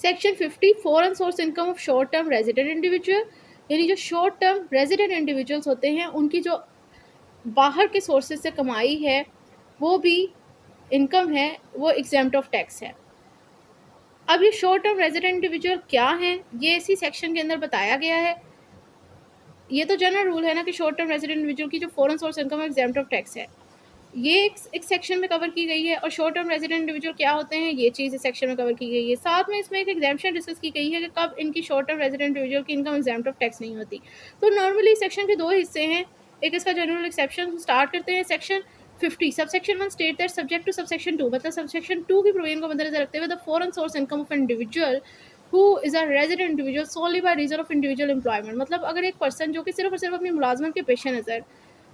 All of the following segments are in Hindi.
Section 50 foreign source income of short term resident individual, यानी जो शॉर्ट टर्म रेजिडेंट इंडिविजुअल्स होते हैं उनकी जो बाहर के सोर्सेज से कमाई है वो भी इनकम है, वो एग्जेम्प्ट ऑफ टैक्स है। अब ये शॉर्ट टर्म रेजिडेंट इंडिविजुअल क्या हैं, ये इसी सेक्शन के अंदर बताया गया है। ये तो जनरल रूल है ना कि शॉर्ट टर्म रेजिडेंट इंडिविजुअल की जो फॉरेन सोर्स इनकम है एग्जेम्प्ट ऑफ टैक्स है, ये एक सेक्शन में कवर की गई है। और शॉर्ट टर्म रेजिडेंट इंडिविजुअल क्या होते हैं, ये चीज़ इस सेक्शन में कवर की गई है। साथ में इसमें एक एग्जाम्पशन डिस्कस की गई है कि कब इनकी शॉर्ट टर्म रेजिडेंट इंडिविजुअल की इनकम एग्जाम्प्ट ऑफ टैक्स नहीं होती। तो नॉर्मली सेक्शन के दो हिस्से हैं, एक इसका जनरल एक्सेप्शन। स्टार्ट करते हैं section 50 subsection 1 state that subject to subsection 2, मतलब सबसेक्शन 2 की प्रोविजन को मद्देनजर रखते हुए the foreign source income of individual who is a resident individual solely by reason of individual employment, मतलब अगर एक पर्सन जो कि सिर्फ और सिर्फ अपनी मुलाजमत के पेश नज़र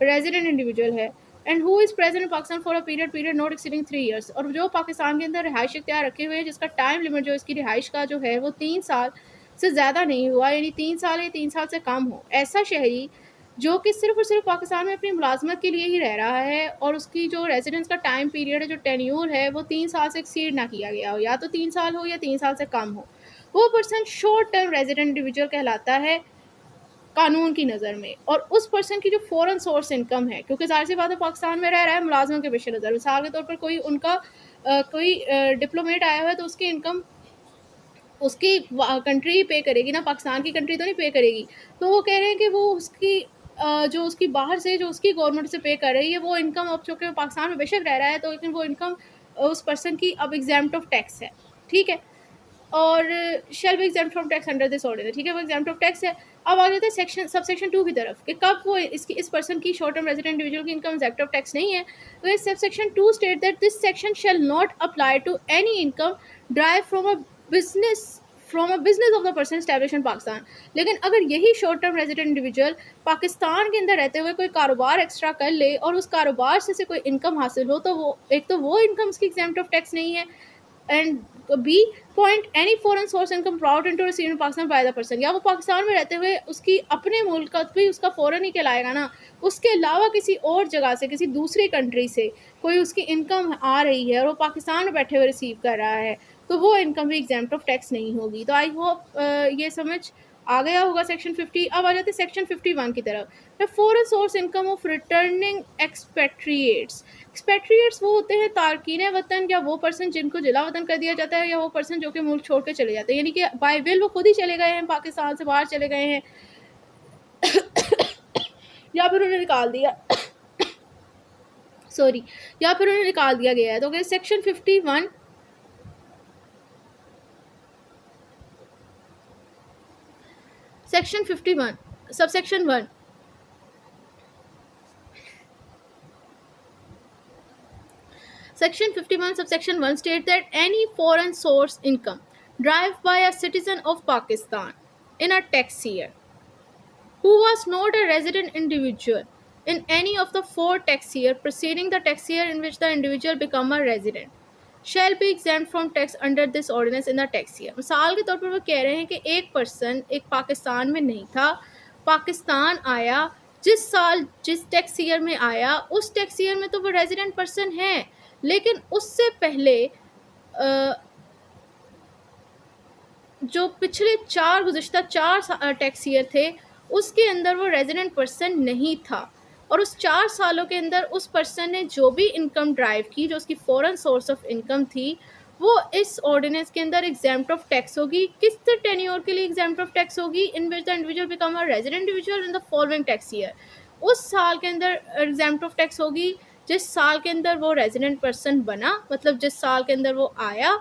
रेजिडेंट इंडिविजुअल है and who is present in Pakistan for a period not exceeding 3 years, और जो पाकिस्तान के अंदर रिहाइश इख्तियार रखे हुए हैं जिसका टाइम लिमिट जो इसकी रिहाइश का जो है वो 3 साल से ज़्यादा नहीं हुआ, यानी 3 साल या 3 साल से कम हो, ऐसा शहरी जो कि सिर्फ और सिर्फ पाकिस्तान में अपनी मुलाजमत के लिए ही रह रहा है और उसकी जो रेजिडेंस का टाइम पीरियड है, जो टेन्यूर है, वो 3 साल से एक्सीड ना किया गया हो, या तो 3 साल हो या 3 साल से कम हो, वो person short term resident individual कहलाता है कानून की नज़र में। और उस पर्सन की जो फॉरेन सोर्स इनकम है, क्योंकि ज़ाहिर सी बात है पाकिस्तान में रह रहा है मुलाजमत के पेश नज़र, मिसाल के तौर पर कोई उनका कोई डिप्लोमेट आया हुआ है तो उसकी इनकम उसकी कंट्री पे करेगी ना, पाकिस्तान की कंट्री तो नहीं पे करेगी। तो वो कह रहे हैं कि वो उसकी जो उसकी बाहर से जो उसकी गवर्नमेंट से पे कर रही है वो इनकम, अब चूँकि पाकिस्तान में बेशक रह रहा है तो लेकिन वो इनकम उस पर्सन की अब एग्जेम्प्ट ऑफ टैक्स है, ठीक है। और shall be exempt from tax under this ordinary, ठीक है, वो एग्जेम्प्ट ऑफ टैक्स है। अब आ जाते हैं सेक्शन सबसेक्शन 2 की तरफ कि कब वो इस पर्सन की शॉर्ट टर्म रेजिडेंट इंडिविजुअल की इनकम एग्जेम्प्ट ऑफ टैक्स नहीं है। तो इस subsection 2 state that this section shall not apply to any income drive from a business of the person establish in Pakistan. लेकिन अगर यही short term resident individual Pakistan के अंदर रहते हुए कोई कारोबार एक्स्ट्रा कर ले और उस कारोबार से कोई इनकम हासिल हो, तो वो एक तो वो इनकम उसकी एग्जेम्प्ट ऑफ टैक्स नहीं है, and B point any foreign source income brought into received in Pakistan by the person, या वो पाकिस्तान में रहते हुए उसकी अपने मुल्क का भी उसका फॉरेन ही कहलाएगा ना, उसके अलावा किसी और जगह से किसी दूसरी कंट्री से कोई उसकी इनकम आ रही है और वो पाकिस्तान में बैठे हुए रिसीव कर रहा है, तो वो इनकम भी एग्जेम्प्ट ऑफ टैक्स नहीं होगी। तो आई होप ये समझ आ गया होगा सेक्शन 50। अब आ जाते हैं सेक्शन 51 की तरफ। Foreign source income of returning expatriates. Expatriates वो होते हैं तारकीन वतन, या वो पर्सन जिनको जिला वतन कर दिया जाता है, या वो पर्सन जो कि मुल्क छोड़ के चले जाते हैं, यानी कि बाय विल वो खुद ही चले गए हैं, पाकिस्तान से बाहर चले गए हैं या फिर उन्हें निकाल दिया सॉरी या फिर उन्हें निकाल दिया गया है। तो section 51 section 51 subsection 1 Section 51 subsection 1 states that any foreign source income derived by a citizen of Pakistan in a tax year who was not a resident individual in any of the 4 tax years preceding the tax year in which the individual become a resident shall be exempt from tax under this ordinance in the tax year। मिसाल के तौर पर वो कह रहे हैं कि एक पर्सन एक पाकिस्तान में नहीं था, पाकिस्तान आया, जिस साल जिस टैक्स ईयर में आया उस टैक्स ईयर में तो वो रेजिडेंट पर्सन है, लेकिन उससे पहले जो पिछले गुज़िश्ता 4 टैक्स ईयर थे उसके अंदर वो रेजिडेंट पर्सन नहीं था, और उस 4 सालों के अंदर उस पर्सन ने जो भी इनकम ड्राइव की, जो उसकी फॉरेन सोर्स ऑफ इनकम थी, वो इस ऑर्डिनेंस के अंदर एग्जेम्प्ट ऑफ टैक्स होगी। किस टेन्योर के लिए एग्जेम्प्ट ऑफ टैक्स होगी? In which the individual become a resident individual in the following tax year. उस साल के अंदर एग्जेम्प्ट ऑफ टैक्स होगी जिस साल के अंदर वो रेजिडेंट पर्सन बना, मतलब जिस साल के अंदर वो आया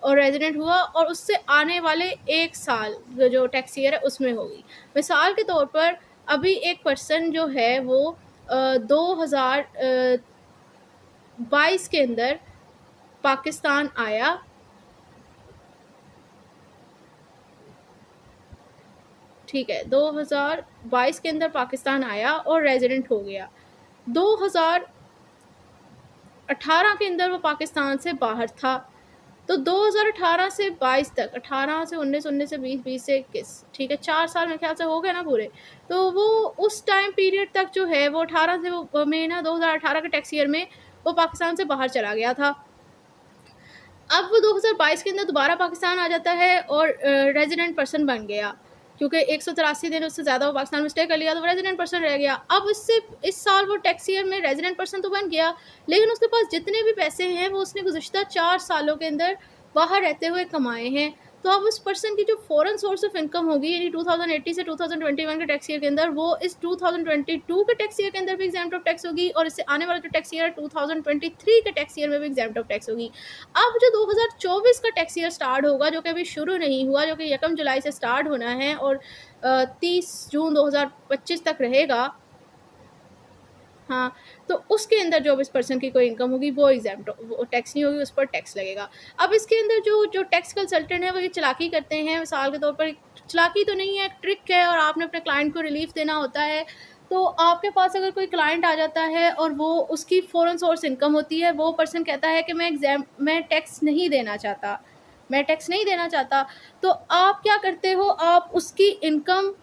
और रेजिडेंट हुआ, और उससे आने वाले 1 साल जो टैक्स ईयर है उसमें होगी। मिसाल के तौर पर अभी एक पर्सन जो है वो 2022 के अंदर पाकिस्तान आया, ठीक है, 2022 के अंदर पाकिस्तान आया और रेजिडेंट हो गया। 2018 के अंदर वो पाकिस्तान से बाहर था, तो 2018 से 22 तक, 18 से 19, 19 से 20, 20 से 21, ठीक है, 4 साल मेरे ख्याल से हो गए ना पूरे। तो वो उस टाइम पीरियड तक जो है वो 18 से वो में ना 2018 के टैक्स ईयर में वो पाकिस्तान से बाहर चला गया था। अब वो 2022 के अंदर दोबारा पाकिस्तान आ जाता है और रेजिडेंट पर्सन बन गया, क्योंकि 183 दिन उससे ज़्यादा वो पाकिस्तान में स्टे कर लिया तो वो रेजिडेंट पर्सन रह गया। अब इससे इस साल वो टैक्स ईयर में रेजिडेंट पर्सन तो बन गया, लेकिन उसके पास जितने भी पैसे हैं वो उसने गुज़िश्ता 4 सालों के अंदर बाहर रहते हुए कमाए हैं। तो अब उस पर्सन की जो फॉरेन सोर्स ऑफ इनकम होगी, यानी 2080 से 2021 के टैक्स ईयर के अंदर, वो इस 2022 के टैक्स ईयर के अंदर भी एग्जाम्प्ट ऑफ टैक्स होगी, और इससे आने वाला जो टैक्स ईयर है 2023 के टैक्स ईयर में भी एग्जाम्प्ट ऑफ टैक्स होगी। अब जो 2024 का टैक्स ईयर स्टार्ट होगा, जो कि अभी शुरू नहीं हुआ, जो कि 1 जुलाई से स्टार्ट होना है और 30 जून 2025 तक रहेगा, हाँ, तो उसके अंदर जो इस पर्सन की कोई इनकम होगी वो एग्जाम्प्ट, वो टैक्स नहीं होगी, उस पर टैक्स लगेगा। अब इसके अंदर जो जो टैक्स कंसल्टेंट है वो ये चालाकी करते हैं, मिसाल के तौर पर, चालाकी तो नहीं है, ट्रिक है, और आपने अपने क्लाइंट को रिलीफ देना होता है। तो आपके पास अगर कोई क्लाइंट आ जाता है और वो उसकी फॉरेन सोर्स इनकम होती है, वो पर्सन कहता है कि मैं टैक्स नहीं देना चाहता, मैं टैक्स नहीं देना चाहता, तो आप क्या करते हो, आप उसकी इनकम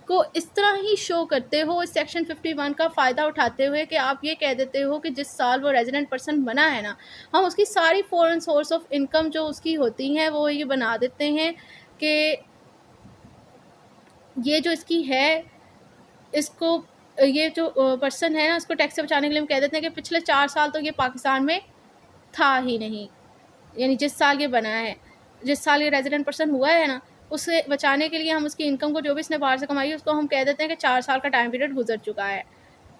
को इस तरह ही शो करते हो, इस सेक्शन 51 का फ़ायदा उठाते हुए, कि आप ये कह देते हो कि जिस साल वो रेजिडेंट पर्सन बना है ना, हम उसकी सारी फॉरेन सोर्स ऑफ इनकम जो उसकी होती हैं वो ये बना देते हैं कि ये जो इसकी है, इसको, ये जो पर्सन है ना, उसको टैक्स से बचाने के लिए हम कह देते हैं कि पिछले 4 साल तो ये पाकिस्तान में था ही नहीं, यानी जिस साल ये बना है, जिस साल ये रेजिडेंट पर्सन हुआ है ना, उसे बचाने के लिए हम उसकी इनकम को, जो भी इसने बाहर से कमाई है, उसको हम कह देते हैं कि 4 साल का टाइम पीरियड गुजर चुका है,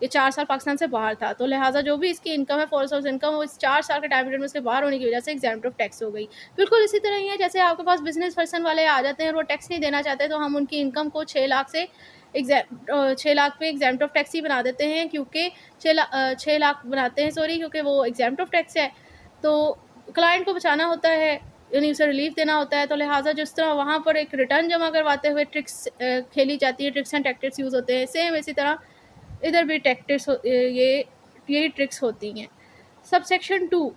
ये 4 साल पाकिस्तान से बाहर था, तो लिहाजा जो भी इसकी इनकम है, फॉरेन सोर्स इनकम, वो इस 4 साल के टाइम पीरियड में उसके बाहर होने की वजह से एग्जाम्प्ट ऑफ टैक्स हो गई। बिल्कुल इसी तरह ही है, जैसे आपके पास बिजनेस पर्सन वाले आ जाते हैं और वो टैक्स नहीं देना चाहते, तो हम उनकी इनकम को 6 लाख से 6 लाख पे एग्जाम्प्ट ऑफ टैक्स ही बना देते हैं, क्योंकि 6 लाख बनाते हैं, सॉरी, क्योंकि वो एग्जाम्प्ट ऑफ टैक्स है। तो क्लाइंट को बचाना होता है, यानी उसे रिलीफ देना होता है, तो लिहाजा जिस तरह वहाँ पर एक रिटर्न जमा करवाते हुए ट्रिक्स खेली जाती है, ट्रिक्स एंड टैक्टिक्स यूज़ होते हैं, सेम इसी तरह इधर भी टैक्टिक्स यही ट्रिक्स होती हैं। Subsection 2,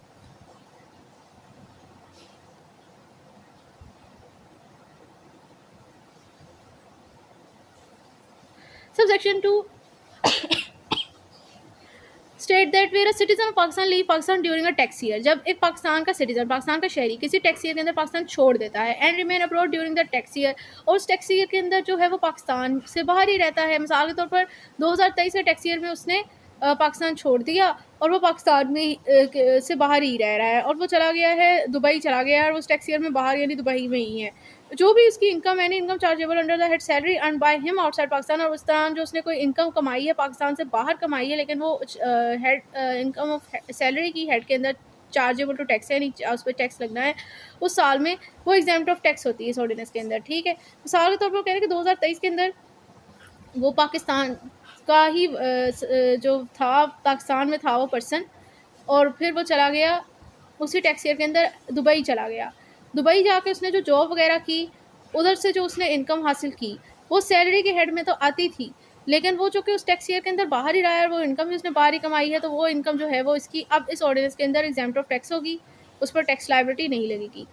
subsection 2 state that where a citizen of Pakistan leave Pakistan during a tax year, जब एक पाकिस्तान का सिटीजन, पाकिस्तान का शहरी किसी टैक्स ईयर के अंदर पाकिस्तान छोड़ देता है, and remain abroad during the tax year, और उस टैक्स ईयर के अंदर जो है वो पाकिस्तान से बाहर ही रहता है, मिसाल के तौर पर 2023 के टैक्स ईयर में उसने पाकिस्तान छोड़ दिया और वो पाकिस्तान में से बाहर ही रह रहा है, और वो चला गया है दुबई, चला गया है, और उस टैक्स ईयर में बाहर, यानी दुबई में ही है, जो भी उसकी income, any income chargeable under the head salary earn by him outside Pakistan, और उस दौरान जो उसने कोई इनकम कमाई है पाकिस्तान से बाहर कमाई है, लेकिन वो हेड इनकम ऑफ सैलरी की हेड के अंदर चार्जेबल टू टैक्स है, यानी उस पर टैक्स लगना है उस साल में, वो एग्जाम्प्ट ऑफ टैक्स होती है इस ऑर्डिनेंस के अंदर, ठीक है। मिसाल के तौर पर कह रहे हैं कि 2023 के अंदर वो पाकिस्तान का ही जो था, पाकिस्तान में था वो पर्सन, और फिर वो चला गया उसी टैक्स ईयर के अंदर दुबई चला गया, दुबई जाके उसने जो जॉब वगैरह की, उधर से जो उसने इनकम हासिल की, वो सैलरी के हेड में तो आती थी, लेकिन वो जो कि उस टैक्स ईयर के अंदर बाहर ही रहा है, वो इनकम भी उसने बाहर ही कमाई है, तो वो इनकम जो है वो इसकी अब इस ऑर्डिनेंस के अंदर एग्जाम्प्ट ऑफ टैक्स होगी, उस पर टैक्स लायबिलिटी नहीं लगेगी।